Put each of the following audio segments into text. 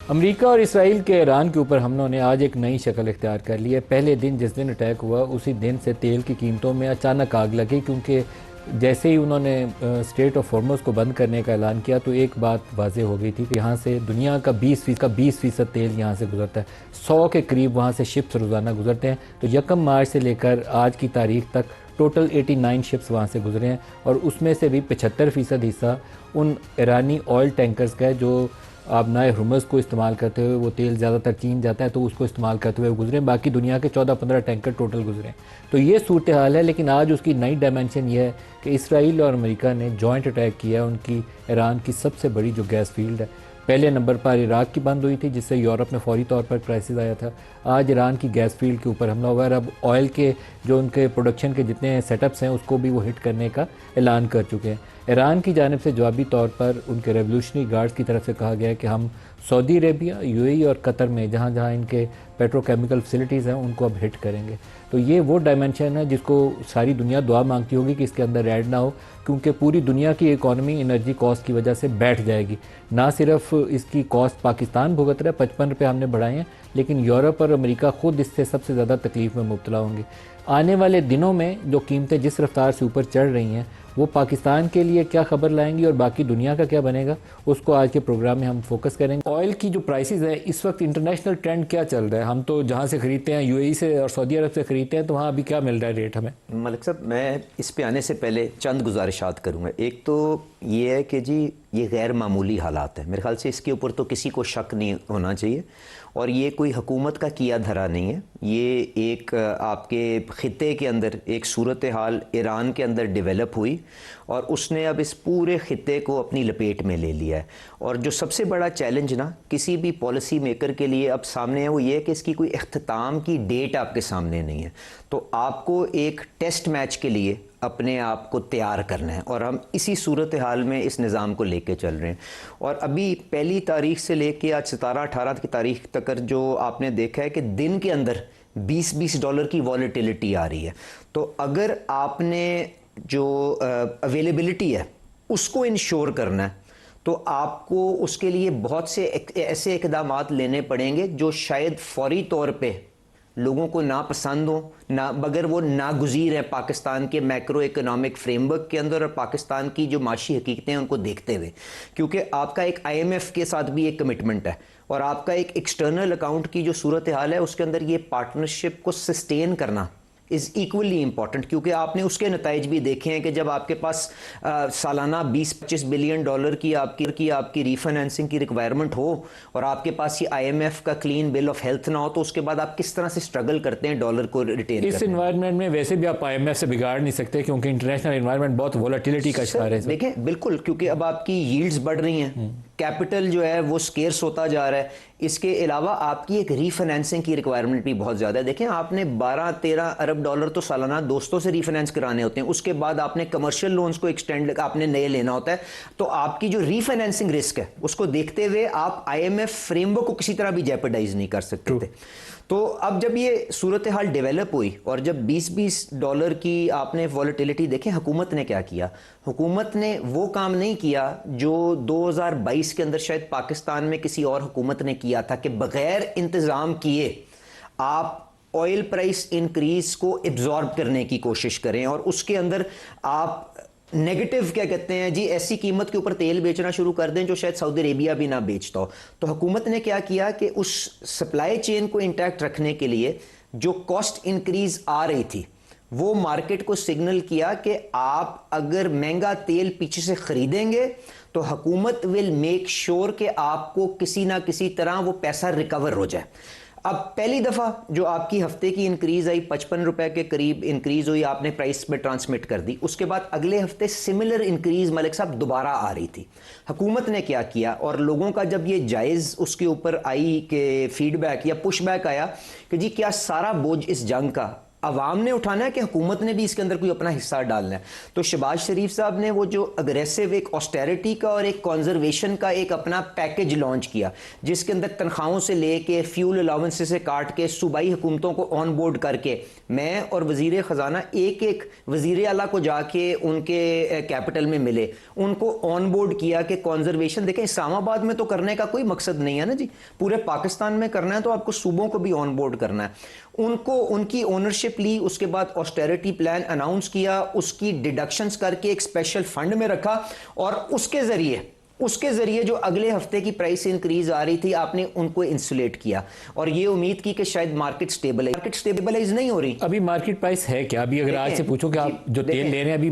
America और Israel के Iran के ऊपर हमलों ने आज एक नई शक्ल इख्तियार कर ली है। पहले दिन जिस दिन अटैक हुआ उसी दिन से तेल की कीमतों में अचानक आग लगी, क्योंकि जैसे ही उन्होंने स्ट्रेट ऑफ हॉर्मुज़ को बंद करने का ऐलान किया तो एक बात वाज़ेह हो गई थी कि यहाँ से दुनिया का 20% तेल यहाँ से गुजरता है। 100 के करीब वहाँ से शिप्स रोज़ाना गुजरते हैं। तो 1 मार्च से लेकर आज की तारीख तक टोटल 89 शिप्स वहाँ से गुजरे हैं और उसमें से भी 75% हिस्सा उन ईरानी ऑयल टैंकर्स का है जो आबनाए हुर्मुज़ को इस्तेमाल करते हुए, वो तेल ज़्यादातर चीन जाता है तो उसको इस्तेमाल करते हुए गुजरे। बाकी दुनिया के 14-15 टैंकर टोटल गुजरे। तो ये सूरत हाल है। लेकिन आज उसकी नई डायमेंशन ये है कि इसराइल और अमेरिका ने जॉइंट अटैक किया उनकी ईरान की सबसे बड़ी जो गैस फील्ड है। पहले नंबर पर इराक की बंद हुई थी, जिससे यूरोप में फौरी तौर पर क्राइसिस आया था। आज ईरान की गैस फील्ड के ऊपर हमला हुआ है। अब ऑयल के जो उनके प्रोडक्शन के जितने सेटअप्स हैं उसको भी वो हिट करने का ऐलान कर चुके हैं। ईरान की जानिब से जवाबी तौर पर उनके रेवोल्यूशनरी गार्ड्स की तरफ से कहा गया है कि हम सऊदी अरेबिया, यूएई और कतर में जहाँ जहाँ इनके पेट्रोकेमिकल फैसिलिटीज़ हैं उनको अब हिट करेंगे। तो ये वो डायमेंशन है जिसको सारी दुनिया दुआ मांगती होगी कि इसके अंदर ऐड ना हो, क्योंकि पूरी दुनिया की इकॉनमी एनर्जी कॉस्ट की वजह से बैठ जाएगी। ना सिर्फ इसकी कॉस्ट पाकिस्तान भुगत रहा है, 55 रुपये हमने बढ़ाए हैं, लेकिन यूरोप और अमेरिका खुद इससे सबसे ज़्यादा तकलीफ़ में मुब्तला होंगे। आने वाले दिनों में जो कीमतें जिस रफ्तार से ऊपर चढ़ रही हैं वो पाकिस्तान के लिए क्या खबर लाएंगी और बाकी दुनिया का क्या बनेगा, उसको आज के प्रोग्राम में हम फोकस करेंगे। ऑयल की जो प्राइसेस है इस वक्त इंटरनेशनल ट्रेंड क्या चल रहा है? हम तो जहाँ से ख़रीदते हैं यूएई से और सऊदी अरब से ख़रीदते हैं, तो वहाँ अभी क्या मिल रहा है रेट हमें? मलिक साहब, मैं इस पे आने से पहले चंद गुजारिशात करूँगा। एक तो ये है कि जी ये गैर मामूली हालात है, मेरे ख्याल से इसके ऊपर तो किसी को शक नहीं होना चाहिए। और ये कोई हुकूमत का किया धरा नहीं है, ये एक आपके ख़ित्ते के अंदर एक सूरत हाल ईरान के अंदर डेवलप हुई और उसने अब इस पूरे ख़ित्ते को अपनी लपेट में ले लिया है। और जो सबसे बड़ा चैलेंज ना किसी भी पॉलिसी मेकर के लिए अब सामने है वो ये है कि इसकी कोई इख्तिताम की डेट आपके सामने नहीं है। तो आपको एक टेस्ट मैच के लिए अपने आप को तैयार करना है और हम इसी सूरत हाल में इस निज़ाम को लेके चल रहे हैं। और अभी पहली तारीख से लेके आज 17-18 की तारीख तक जो आपने देखा है कि दिन के अंदर $20 की वॉलेटिलिटी आ रही है। तो अगर आपने जो अवेलेबिलिटी है उसको इंश्योर करना है तो आपको उसके लिए बहुत से ऐसे इक़दामात लेने पड़ेंगे जो शायद फौरी तौर पे लोगों को ना पसंद हो, ना मगर वो नागुज़ीर हैं पाकिस्तान के मैक्रो इकोनॉमिक फ्रेमवर्क के अंदर और पाकिस्तान की जो माशी हकीकतें हैं उनको देखते हुए। क्योंकि आपका एक IMF के साथ भी एक कमिटमेंट है और आपका एक एक्सटर्नल अकाउंट की जो सूरत हाल है उसके अंदर ये पार्टनरशिप को सस्टेन करना इज़ इक्वली इम्पॉर्टेंट। क्योंकि आपने उसके नताइज भी देखे हैं कि जब आपके पास सालाना 20-25 बिलियन डॉलर की आपकी रीफाइनेंसिंग की रिक्वायरमेंट हो और आपके पास ये IMF का क्लीन बिल ऑफ हेल्थ ना हो, तो उसके बाद आप किस तरह से स्ट्रगल करते हैं डॉलर को रिटेन इस इन्वायरमेंट में। वैसे भी आप IMF से बिगाड़ नहीं सकते क्योंकि इंटरनेशनल इन्वायरमेंट बहुत वोलेटिलिटी का शिकार है। देखें बिल्कुल, क्योंकि अब आपकी यील्ड्स बढ़ रही हैं, कैपिटल जो है वो स्केर्स होता जा रहा है। इसके अलावा आपकी एक रीफाइनेंसिंग की रिक्वायरमेंट भी बहुत ज़्यादा है। देखें आपने 12-13 अरब डॉलर तो सालाना दोस्तों से रीफाइनेंस कराने होते हैं, उसके बाद आपने कमर्शियल लोन्स को एक्सटेंड आपने नए लेना होता है। तो आपकी जो रीफाइनेंसिंग रिस्क है उसको देखते हुए आप IMF फ्रेमवर्क को किसी तरह भी जेपरडाइज नहीं कर सकते थे। तो अब जब ये सूरत हाल डेवलप हुई और जब $20 की आपने वॉलेटिलिटी देखें, हुकूमत ने क्या किया? हुकूमत ने वो काम नहीं किया जो 2022 के अंदर शायद पाकिस्तान में किसी और हुकूमत ने किया था कि बग़ैर इंतज़ाम किए आप ऑयल प्राइस इंक्रीज को एब्जॉर्ब करने की कोशिश करें और उसके अंदर आप नेगेटिव क्या कहते हैं जी, ऐसी कीमत के ऊपर तेल बेचना शुरू कर दें जो शायद सऊदी अरेबिया भी ना बेचता हो। तो हुकूमत ने क्या किया कि उस सप्लाई चेन को इंटैक्ट रखने के लिए जो कॉस्ट इंक्रीज आ रही थी वो मार्केट को सिग्नल किया कि आप अगर महंगा तेल पीछे से खरीदेंगे तो हुकूमत विल मेक श्योर कि आपको किसी ना किसी तरह वो पैसा रिकवर हो जाए। अब पहली दफ़ा जो आपकी हफ्ते की इंक्रीज आई 55 रुपए के करीब इंक्रीज हुई, आपने प्राइस में ट्रांसमिट कर दी। उसके बाद अगले हफ्ते सिमिलर इंक्रीज मलिक साहब दोबारा आ रही थी। हुकूमत ने क्या किया और लोगों का जब ये जायज़ उसके ऊपर आई कि फीडबैक या पुशबैक आया कि जी क्या सारा बोझ इस जंग का अवाम ने उठाना है कि हुकूमत ने भी इसके अंदर कोई अपना हिस्सा डालना है। तो शहबाज शरीफ साहब ने वो जो अग्रेसिव एक ऑस्टेरिटी का और एक कॉन्जर्वेशन का एक अपना पैकेज लॉन्च किया, जिसके अंदर तनख्वाहों से लेके फ्यूल अलाउंस से काट के सूबाई हुकूमतों को ऑन बोर्ड करके मैं और वजीर ख़जाना एक एक वजीर आला को जाके उनके कैपिटल में मिले, उनको ऑन बोर्ड किया कि कॉन्जर्वेशन देखें इस्लामाबाद में तो करने का कोई मकसद नहीं है ना जी, पूरे पाकिस्तान में करना है तो आपको सूबों को भी ऑन बोर्ड करना है। उनको उनकी ओनरशिप ली, उसके बाद ऑस्टेरिटी प्लान अनाउंस किया, उसकी डिडक्शंस करके एक स्पेशल फंड में रखा और उसके जरिए जो अगले हफ्ते की प्राइस इंक्रीज आ रही थी आपने उनको इंसुलेट किया और ये उम्मीद की कि शायद मार्केट स्टेबलाइज नहीं हो रही। अभी मार्केट प्राइस है क्या? अभी अगर आज से पूछो कि आप जो तेल ले रहे हैं अभी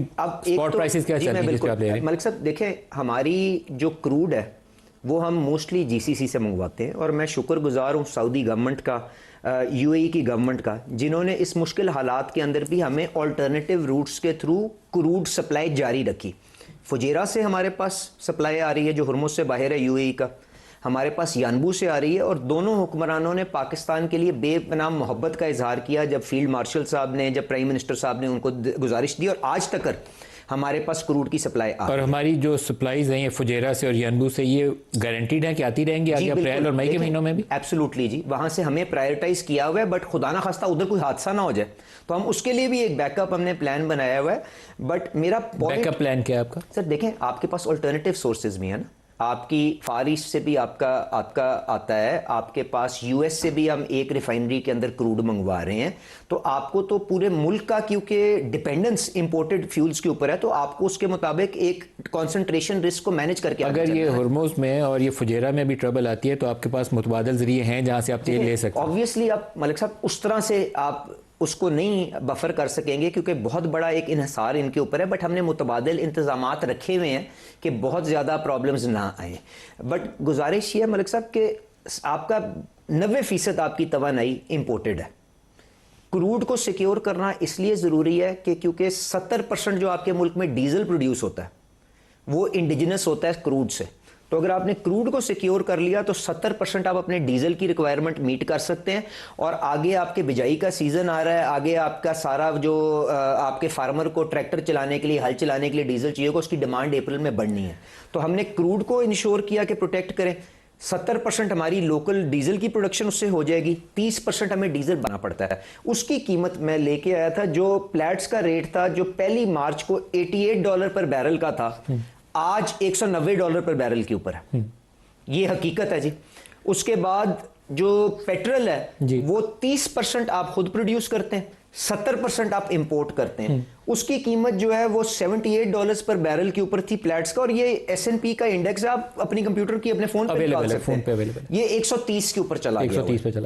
स्पॉट प्राइसेस क्या चल रही है आप ले रहे हैं? मलिक साहब देखें, हमारी जो क्रूड है वो हम मोस्टली जीसीसी से मंगवाते हैं और मैं शुक्रगुजार हूँ सऊदी गवर्नमेंट का, यूएई की गवर्नमेंट का, जिन्होंने इस मुश्किल हालात के अंदर भी हमें ऑल्टरनेटिव रूट्स के थ्रू क्रूड सप्लाई जारी रखी। फुजेरा से हमारे पास सप्लाई आ रही है जो हुर्मुज़ से बाहर है यूएई का, हमारे पास यानबू से आ रही है और दोनों हुक्मरानों ने पाकिस्तान के लिए बेपनाह मोहब्बत का इजहार किया जब फील्ड मार्शल साहब ने, जब प्राइम मिनिस्टर साहब ने उनको गुजारिश दी और आज तक हमारे पास क्रूड की सप्लाई आ। और हमारी जो सप्लाईज हैं फुजेरा से और यानबू से ये गारंटीड है कि आती रहेंगी आगे अप्रैल और मई के महीनों में भी? एब्सोल्युटली जी, वहां से हमें प्रायोरिटाइज किया हुआ है, बट खुदा ना खास्ता उधर कोई हादसा ना हो जाए तो हम उसके लिए भी एक बैकअप हमने प्लान बनाया हुआ है। बट मेरा बैकअप प्लान क्या है आपका? सर देखें, आपके पास ऑल्टरनेटिव सोर्सेज भी है ना, आपकी फार ईस्ट से भी आपका आता है, आपके पास यूएस से भी हम एक रिफाइनरी के अंदर क्रूड मंगवा रहे हैं, तो आपको तो पूरे मुल्क का क्योंकि डिपेंडेंस इंपोर्टेड फ्यूल्स के ऊपर है तो आपको उसके मुताबिक एक कंसंट्रेशन रिस्क को मैनेज करके अगर ये हुर्मुज़ में और ये फुजेरा में भी ट्रबल आती है तो आपके पास मुतबादल जरिए हैं जहां से आप तेल ले सकते हैं। ऑब्वियसली आप मलिक साहब उस तरह से आप उसको नहीं बफर कर सकेंगे क्योंकि बहुत बड़ा एक इन्हिसार इनके ऊपर है, बट हमने मुतबादिल इंतजामात रखे हुए हैं कि बहुत ज़्यादा प्रॉब्लम्स ना आए। बट गुजारिश ये है मलिक साहब कि आपका 90% आपकी तवानाई इंपोर्टेड है। क्रूड को सिक्योर करना इसलिए ज़रूरी है कि क्योंकि 70% जो आपके मुल्क में डीजल प्रोड्यूस होता है वो इंडिजिनस होता है क्रूड से, तो अगर आपने क्रूड को सिक्योर कर लिया तो 70% आप अपने डीजल की रिक्वायरमेंट मीट कर सकते हैं और आगे आपके बिजाई का सीजन आ रहा है, आगे आपका सारा जो आपके फार्मर को ट्रैक्टर चलाने के लिए, हल चलाने के लिए डीजल चाहिए होगा, उसकी डिमांड अप्रैल में बढ़नी है। तो हमने क्रूड को इंश्योर किया कि प्रोटेक्ट करें। 70% हमारी लोकल डीजल की प्रोडक्शन उससे हो जाएगी, 30% हमें डीजल बना पड़ता है। उसकी कीमत मैं लेके आया था, जो प्लेट्स का रेट था जो पहली मार्च को $88 पर बैरल का था, आज $190 पर बैरल के ऊपर है। ये हकीकत है जी। उसके बाद जो पेट्रोल है वो 30% आप खुद प्रोड्यूस करते हैं, 70% आप इंपोर्ट करते हैं। उसकी कीमत जो है वो $78 पर बैरल के ऊपर थी प्लेट्स का, और ये S&P का इंडेक्स है, आप अपनी कंप्यूटर की अपने फोन पे निकाल सकते हैं। ये 130 के ऊपर चला गया,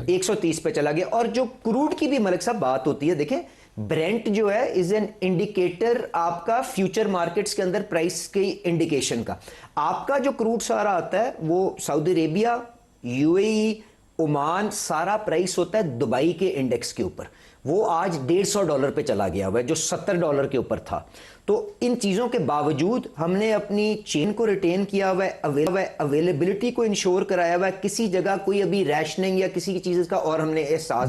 130 पे चला गया। और जो क्रूड की भी मलिक साहब बात होती है, देखें ब्रेंट जो है इज एन इंडिकेटर आपका फ्यूचर मार्केट्स के अंदर प्राइस की इंडिकेशन का। आपका जो क्रूड सारा आता है वो सऊदी अरेबिया, यूएई, ओमान, सारा प्राइस होता है दुबई के इंडेक्स के ऊपर। वो आज $150 पे चला गया हुआ है जो $70 के ऊपर था। तो इन चीज़ों के बावजूद हमने अपनी चेन को रिटेन किया हुआ है, अवेलेबिलिटी को इंश्योर कराया हुआ है, किसी जगह कोई अभी रैशनिंग या किसी चीज़ का और हमने एहसास